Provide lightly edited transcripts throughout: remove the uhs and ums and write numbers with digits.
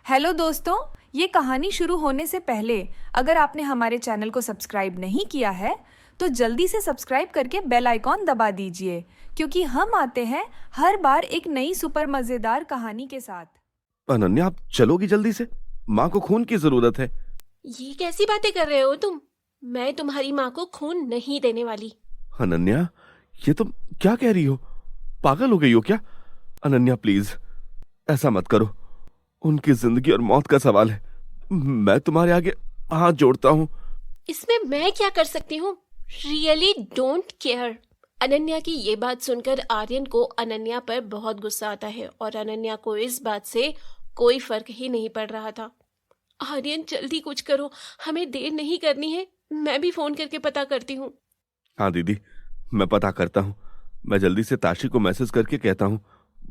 Hello दोस्तों, ये कहानी शुरू होने से पहले अगर आपने हमारे चैनल को सब्सक्राइब नहीं किया है तो जल्दी से सब्सक्राइब करके बेल आइकॉन दबा दीजिए, क्योंकि हम आते हैं हर बार एक नई सुपर मजेदार कहानी के साथ। अनन्या, आप चलोगी जल्दी से? माँ को खून की जरूरत है। ये कैसी बातें कर रहे हो तुम? मैं तुम्हारी माँ को खून नहीं देने वाली। अनन्या, ये तुम क्या कह रही हो? पागल हो गई हो क्या? अनन्या प्लीज, ऐसा मत करो। उनकी जिंदगी और मौत का सवाल है। मैं तुम्हारे आगे हाथ जोड़ता हूँ। इसमें मैं क्या कर सकती हूँ? Really don't care. अनन्या की ये बात सुनकर आर्यन को अनन्या पर बहुत गुस्सा आता है और अनन्या को इस बात से कोई फर्क ही नहीं पड़ रहा था। आर्यन जल्दी कुछ करो, हमें देर नहीं करनी है। मैं भी फोन करके पता करती हूँ। हाँ दीदी, मैं पता करता हूँ। मैं जल्दी से ताशी को मैसेज करके कहता हूँ,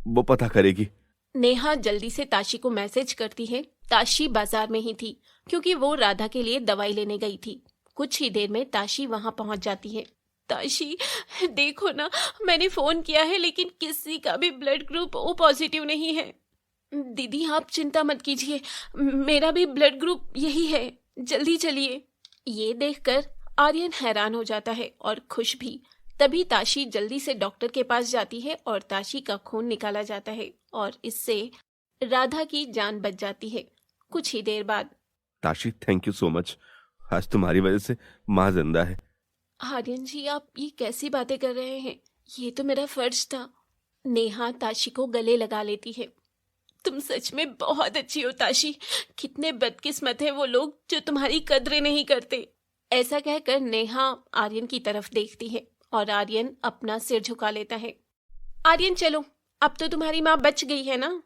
वो पता करेगी। नेहा जल्दी से ताशी को मैसेज करती है। ताशी बाजार में ही थी क्योंकि वो राधा के लिए दवाई लेने गई थी। कुछ ही देर में ताशी वहां पहुंच जाती है। ताशी, देखो ना, मैंने फोन किया है लेकिन किसी का भी ब्लड ग्रुप ओ पॉजिटिव नहीं है। दीदी आप चिंता मत कीजिए, मेरा भी ब्लड ग्रुप यही है, जल्दी चलिए। ये देखकर आर्यन हैरान हो जाता है और खुश भी। तभी ताशी जल्दी से डॉक्टर के पास जाती है और ताशी का खून निकाला जाता है और इससे राधा की जान बच जाती है। कुछ ही देर बाद Tashi, thank you so much. आज तुम्हारी वजह से माँ जिंदा है। आर्यन जी, आप ये कैसी बातें कर रहे हैं? ये तो मेरा फर्ज था। नेहा ताशी को गले लगा लेती है। तुम सच में बहुत अच्छी हो ताशी। कितने बदकिस्मत है वो लोग जो तुम्हारी कद्र नहीं करते। ऐसा कहकर नेहा आर्यन की तरफ देखती है और आर्यन अपना सिर झुका लेता है। आर्यन चलो, अब तो तुम्हारी माँ बच गई है ना।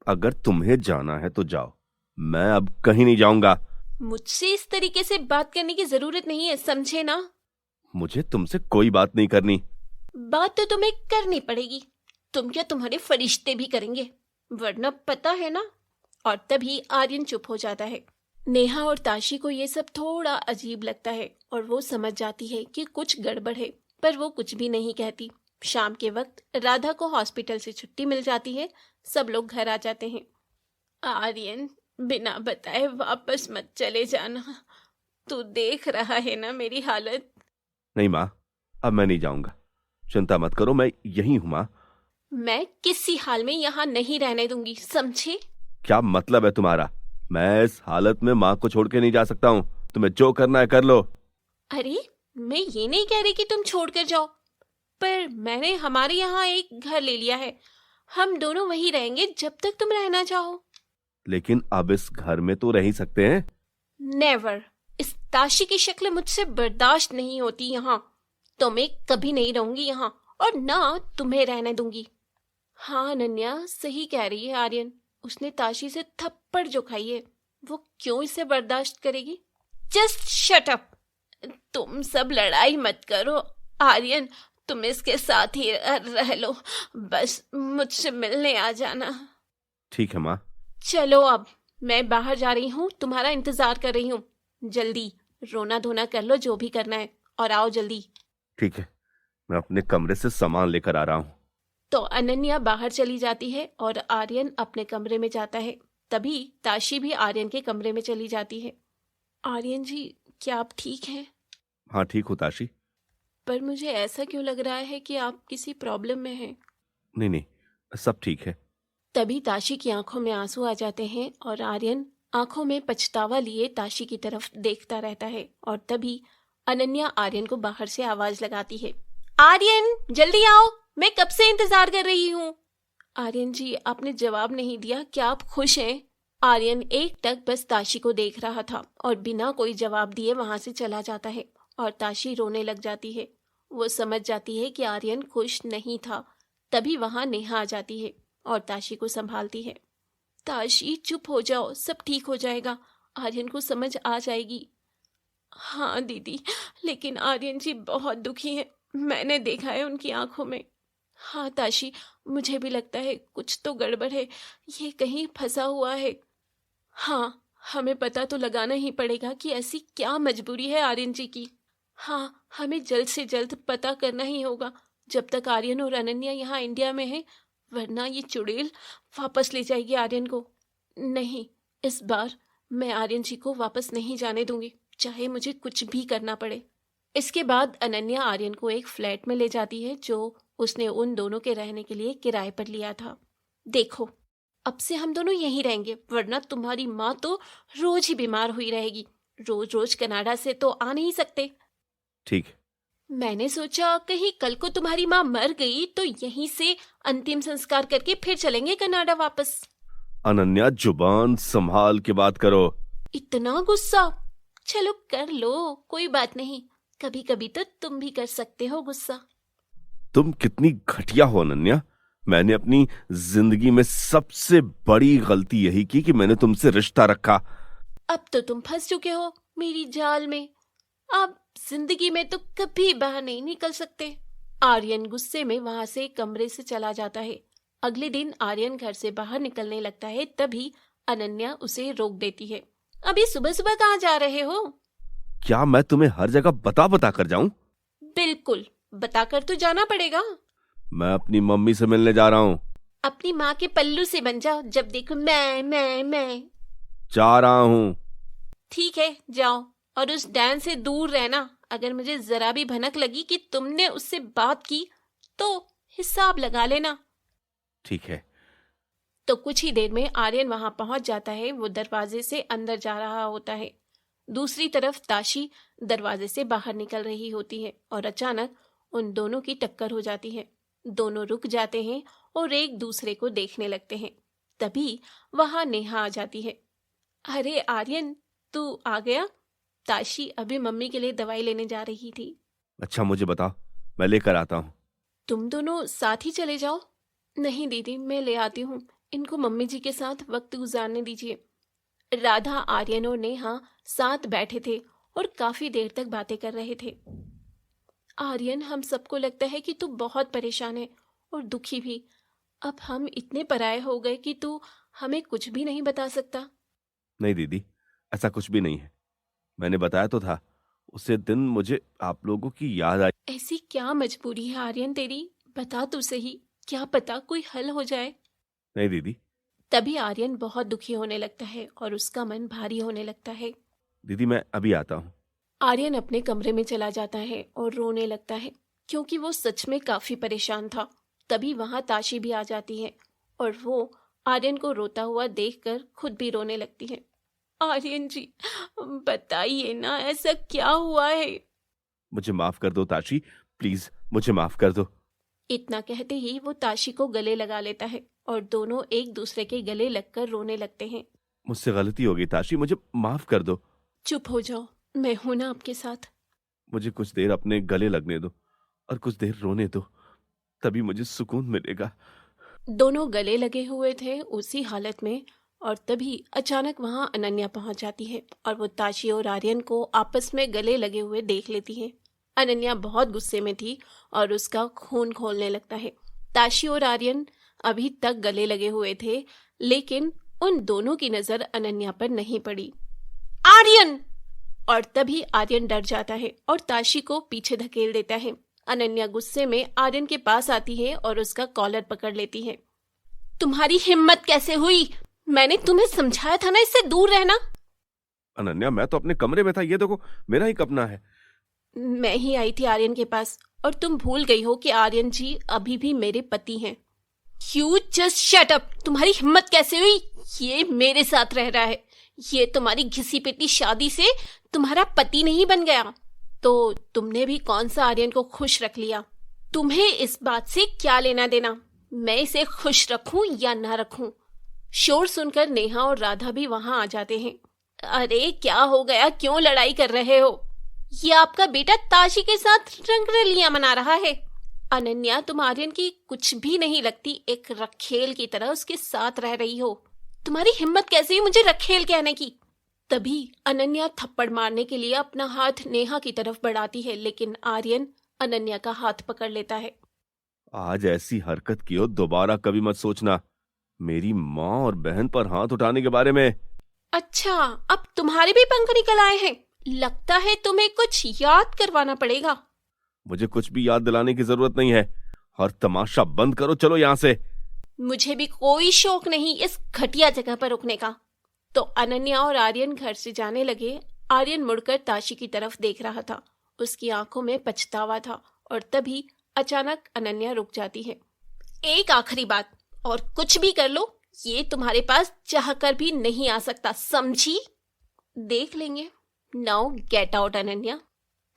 अगर तुम्हें जाना है तो जाओ, मैं अब कहीं नहीं जाऊंगा। मुझसे इस तरीके से बात करने की जरूरत नहीं है, समझे ना? मुझे तुमसे कोई बात नहीं करनी। बात तो तुम्हें करनी पड़ेगी। तुम क्या, तुम्हारे फरिश्ते भी करेंगे, वरना पता है ना। और तभी आर्यन चुप हो जाता है। नेहा और ताशी को ये सब थोड़ा अजीब लगता है और वो समझ जाती है कि कुछ गड़बड़ है, पर वो कुछ भी नहीं कहती। शाम के वक्त राधा को हॉस्पिटल से छुट्टी मिल जाती है। सब लोग घर आ जाते हैं। आर्यन, बिना बताए वापस मत चले जाना। तू देख रहा है ना मेरी हालत। नहीं माँ, अब मैं नहीं जाऊंगा। चिंता मत करो, मैं यहीं हूं माँ। मैं किसी हाल में यहाँ नहीं रहने दूंगी, समझे? क्या मतलब है तुम्हारा? मैं इस हालत में माँ को छोड़ के नहीं जा सकता हूँ। तुम्हें जो करना है कर लो। अरे, मैं ये नहीं कह रही कि तुम छोड़कर जाओ, पर मैंने हमारे यहाँ एक घर ले लिया है। हम दोनों वहीं रहेंगे जब तक तुम रहना चाहो। लेकिन अब इस घर में तो रह ही सकते हैं। नेवर। इस ताशी की शक्ल मुझसे बर्दाश्त नहीं होती यहाँ। तो मैं कभी नहीं रहूंगी यहाँ और ना तुम्हें रहने दूंगी। हाँ अनन्या सही कह रही है आर्यन। उसने ताशी से थप्पड़ जो खाई है, वो क्यों इसे बर्दाश्त करेगी? Just shut up. तुम सब लड़ाई मत करो आर्यन, तुम इसके साथ ही रह लो। बस मुझसे मिलने आ जाना। ठीक है माँ। चलो अब, मैं बाहर जा रही हूँ, तुम्हारा इंतजार कर रही हूँ। जल्दी रोना धोना कर लो, जो भी करना है, और आओ जल्दी। ठीक है, मैं अपने कमरे से सामान लेकर आ रहा हूँ। तो अनन्या बाहर चली जाती है और आर्यन अपने कमरे में जाता है। तभी ताशी भी आर्यन के कमरे में चली जाती है। आर्यन जी, क्या आप ठीक हैं? हाँ ठीक हूँ ताशी। पर मुझे ऐसा क्यों लग रहा है कि आप किसी प्रॉब्लम में हैं। नहीं नहीं, सब ठीक है। तभी ताशी की आंखों में आंसू आ जाते हैं और आर्यन आंखों में पछतावा लिए ताशी की तरफ देखता रहता है। और तभी अनन्या आर्यन को बाहर से आवाज लगाती है, आर्यन जल्दी आओ, मैं कब से इंतजार कर रही हूँ। आर्यन जी, आपने जवाब नहीं दिया, क्या आप खुश हैं? आर्यन एक टक बस ताशी को देख रहा था और बिना कोई जवाब दिए वहां से चला जाता है और ताशी रोने लग जाती है। वो समझ जाती है कि आर्यन खुश नहीं था। तभी वहां नेहा आ जाती है और ताशी को संभालती है। ताशी चुप हो जाओ, सब ठीक हो जाएगा, आर्यन को समझ आ जाएगी। हाँ दीदी, लेकिन आर्यन जी बहुत दुखी हैं, मैंने देखा है उनकी आंखों में। हाँ ताशी, मुझे भी लगता है कुछ तो गड़बड़ है, ये कहीं फंसा हुआ है। हाँ, हमें पता तो लगाना ही पड़ेगा कि ऐसी क्या मजबूरी है आर्यन जी की। हाँ, हमें जल्द से जल्द पता करना ही होगा जब तक आर्यन और अनन्या यहाँ इंडिया में हैं, वरना ये चुड़ैल वापस ले जाएगी आर्यन को। नहीं, इस बार मैं आर्यन जी को वापस नहीं जाने दूंगी, चाहे मुझे कुछ भी करना पड़े। इसके बाद अनन्या आर्यन को एक फ्लैट में ले जाती है जो उसने उन दोनों के रहने के लिए किराए पर लिया था। देखो, अब से हम दोनों यहीं रहेंगे, वरना तुम्हारी माँ तो रोज ही बीमार हुई रहेगी। रोज रोज कनाडा से तो आ नहीं सकते। ठीक है। मैंने सोचा कहीं कल को तुम्हारी माँ मर गई तो यहीं से अंतिम संस्कार करके फिर चलेंगे कनाडा वापस। अनन्या, जुबान संभाल के बात करो। इतना गुस्सा? चलो कर लो, कोई बात नहीं, कभी कभी तो तुम भी कर सकते हो गुस्सा। तुम कितनी घटिया हो अनन्या। मैंने अपनी जिंदगी में सबसे बड़ी गलती यही की कि मैंने तुमसे रिश्ता रखा। अब तो तुम फंस चुके हो मेरी जाल में। अब जिंदगी में तो कभी बाहर नहीं निकल सकते। आर्यन गुस्से में वहां से कमरे से चला जाता है। अगले दिन आर्यन घर से बाहर निकलने लगता है, तभी अनन्या उसे रोक देती है। अभी सुबह सुबह कहाँ जा रहे हो? क्या मैं तुम्हें हर जगह बता बता कर जाऊं? बिल्कुल, बताकर तो जाना पड़ेगा। मैं अपनी मम्मी से मिलने जा रहा हूँ। अपनी माँ के पल्लू से बन जाओ, जब देखो मैं। जा रहा हूँ। ठीक है, जाओ, और उस डैन से दूर रहना। अगर मुझे जरा भी भनक लगी कि तुमने उससे बात की तो हिसाब लगा लेना। ठीक है। तो कुछ ही देर में आर्यन वहां पहुंच जाता है। वो दरवाजे से अंदर जा रहा होता है। दूसरी तरफ ताशी दरवाजे से बाहर निकल रही होती है और अचानक उन दोनों की टक्कर हो जाती है। दोनों रुक जाते हैं और एक दूसरे को देखने लगते हैं। तभी वहां नेहा आ जाती है। अरे आर्यन, तू आ गया? ताशी अभी मम्मी के लिए दवाई लेने जा रही थी। अच्छा, मुझे बताओ, मैं लेकर आता हूँ। तुम दोनों साथ ही चले जाओ। नहीं दीदी, मैं ले आती हूँ, इनको मम्मी जी के साथ वक्त गुजारने दीजिए। राधा, आर्यन और नेहा साथ बैठे थे और काफी देर तक बातें कर रहे थे। आर्यन, हम सबको लगता है कि तू बहुत परेशान है और दुखी भी। अब हम इतने पराये हो गए कि तू हमें कुछ भी नहीं बता सकता। नहीं दीदी, ऐसा कुछ भी नहीं है। मैंने बताया तो था, उसे दिन मुझे आप लोगों की याद आई। ऐसी क्या मजबूरी है आर्यन तेरी? बता तो सही, क्या पता कोई हल हो जाए। नहीं दीदी। तभी आर्यन बहुत दुखी होने लगता है और उसका मन भारी होने लगता है। दीदी, मैं अभी आता हूँ। आर्यन अपने कमरे में चला जाता है और रोने लगता है, क्योंकि वो सच में काफी परेशान था। तभी वहां ताशी भी आ जाती है और वो आर्यन को रोता हुआ देखकर खुद भी रोने लगती है। आर्यन जी, बताइए ना, ऐसा क्या हुआ है? मुझे माफ कर दो ताशी, प्लीज मुझे माफ कर दो। इतना कहते ही वो ताशी को गले लगा लेता है और दोनों एक दूसरे के गले लगकर रोने लगते हैं। मुझसे गलती हो गई ताशी, मुझे माफ कर दो। चुप हो जाओ, मैं हूं ना आपके साथ। मुझे कुछ देर अपने गले लगने दो और कुछ देर रोने दो, तभी मुझे सुकून मिलेगा। दोनों गले लगे हुए थे उसी हालत में, और तभी अचानक वहां अनन्या पहुंच जाती है और वो ताशी और आर्यन को आपस में गले लगे हुए देख लेती है। अनन्या बहुत गुस्से में थी और उसका खून खौलने लगता है। ताशी और आर्यन अभी तक गले लगे हुए थे, लेकिन उन दोनों की नजर अनन्या पर नहीं पड़ी। आर्यन! और तभी आर्यन डर जाता है और ताशी को पीछे धकेल देता है। अनन्या गुस्से में आर्यन के पास आती है और उसका कॉलर पकड़ लेती है। तुम्हारी हिम्मत कैसे हुई? मैंने तुम्हें समझाया था ना इससे दूर रहना। अनन्या, मैं तो अपने कमरे में था, ये देखो मेरा ही कपना है। मैं ही आई थी आर्यन के पास और तुम भूल गई हो कि आर्यन जी अभी भी मेरे पति हैं। You just shut up! तुम्हारी हिम्मत कैसे हुई? ये मेरे साथ रह रहा है। ये तुम्हारी घिसी पिटी शादी से तुम्हारा पति नहीं बन गया। तो तुमने भी कौन सा आर्यन को खुश रख लिया? तुम्हें इस बात से क्या लेना देना, मैं इसे खुश रखूं या ना रखूं? शोर सुनकर नेहा और राधा भी वहां आ जाते हैं। अरे क्या हो गया, क्यों लड़ाई कर रहे हो? ये आपका बेटा ताशी के साथ रंगरलियां मना रहा है। अनन्या, तुम आर्यन की कुछ भी नहीं लगती, एक रखेल की तरह उसके साथ रह रही हो। तुम्हारी हिम्मत कैसे हुई मुझे रखेल कहने की? तभी अनन्या थप्पड़ मारने के लिए अपना हाथ नेहा की तरफ बढ़ाती है, लेकिन आर्यन अनन्या का हाथ पकड़ लेता है। आज ऐसी हरकत की हो दोबारा कभी मत सोचना, मेरी माँ और बहन पर हाथ उठाने के बारे में। अच्छा, अब तुम्हारे भी पंख निकल आए हैं। लगता है तुम्हें कुछ याद करवाना पड़ेगा। मुझे कुछ भी याद दिलाने की जरूरत नहीं है, और तमाशा बंद करो, चलो यहाँ से। मुझे भी कोई शौक नहीं इस घटिया जगह पर रुकने का। तो अनन्या और आर्यन घर से जाने लगे। आर्यन मुड़कर ताशी की तरफ देख रहा था। उसकी आंखों में पछतावा था और तभी अचानक अनन्या रुक जाती है। एक आखिरी बात, और कुछ भी कर लो, ये तुम्हारे पास चाहकर भी नहीं आ सकता, समझी? देख लेंगे। Now get out Ananya.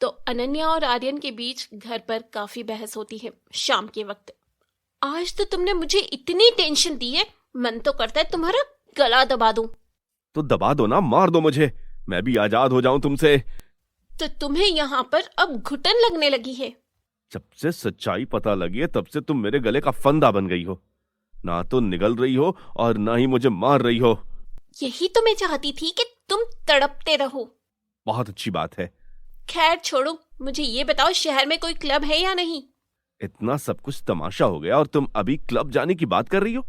तो अनन्या और आर्यन के बीच घर पर काफी बहस होती है शाम के वक्त। आज तो तुमने मुझे इतनी टेंशन दी है, मन तो करता है तुम्हारा गला दबा दूं। तो दबा दो ना, मार दो मुझे, मैं भी आजाद हो जाऊं तुमसे। तो तुम्हें यहाँ पर अब घुटन लगने लगी है। जब से सच्चाई पता लगी है तब से तुम मेरे गले का फंदा बन गई हो। ना तो निगल रही हो और ना ही मुझे मार रही हो। यही तो मैं चाहती थी कि तुम तड़पते रहो। बहुत अच्छी बात है। खैर छोड़ो, मुझे ये बताओ शहर में कोई क्लब है या नहीं? इतना सब कुछ तमाशा हो गया और तुम अभी क्लब जाने की बात कर रही हो?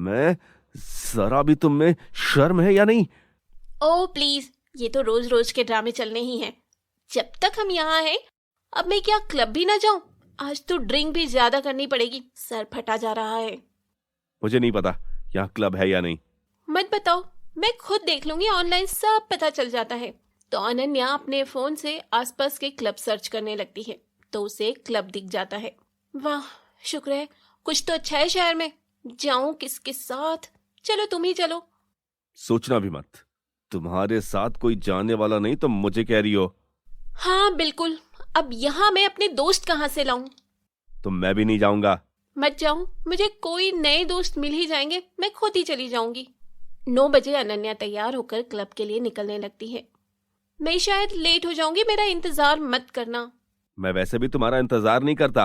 मैं जरा भी तुम में शर्म है या नहीं? ओह प्लीज, ये तो रोज रोज के ड्रामे चलने ही हैं। जब तक हम यहाँ हैं, अब मैं क्या क्लब भी ना जाऊं? आज तो ड्रिंक भी ज्यादा करनी पड़ेगी, सर फटा जा रहा है। मुझे नहीं पता यहाँ क्लब है या नहीं। मत बताओ, मैं खुद देख लूंगी, ऑनलाइन सब पता चल जाता है। तो अनन्या अपने फोन से आसपास के क्लब सर्च करने लगती है तो उसे क्लब दिख जाता है। वाह, शुक्र है, कुछ तो अच्छा है शहर में। जाऊं किसके साथ? चलो तुम ही चलो। सोचना भी मत, तुम्हारे साथ कोई जाने वाला नहीं तो मुझे कह रही हो? हाँ बिल्कुल, अब यहाँ मैं अपने दोस्त कहाँ से लाऊं? तो मैं भी नहीं जाऊंगा। मत जाऊं, मुझे कोई नए दोस्त मिल ही जाएंगे, मैं खुद ही चली जाऊंगी। 9 बजे अनन्या तैयार होकर क्लब के लिए निकलने लगती है। मैं शायद लेट हो जाऊंगी, मेरा इंतजार मत करना। मैं वैसे भी तुम्हारा इंतजार नहीं करता।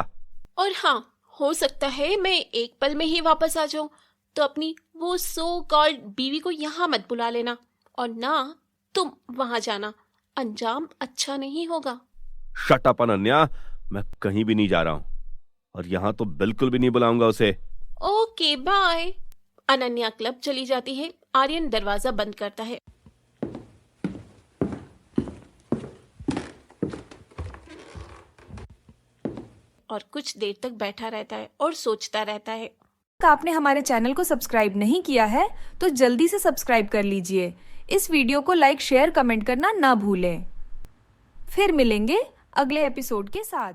और हाँ, हो सकता है मैं एक पल में ही वापस आ जाऊं, तो अपनी वो सो कॉल्ड बीवी को यहाँ मत बुला लेना और ना तुम वहां जाना, अंजाम अच्छा नहीं होगा। शट अप अनन्या, मैं कहीं भी नहीं जा रहा हूं और यहाँ तो बिल्कुल भी नहीं बुलाऊंगा उसे। Okay bye. अनन्या क्लब चली जाती है। आर्यन दरवाजा बंद करता है। और कुछ देर तक बैठा रहता है और सोचता रहता है। आपने हमारे चैनल को सब्सक्राइब नहीं किया है तो जल्दी से सब्सक्राइब कर लीजिए। इस वीडियो को लाइक, शेयर, कमेंट करना ना भूलें। फिर मिलेंगे अगले एपिसोड के साथ।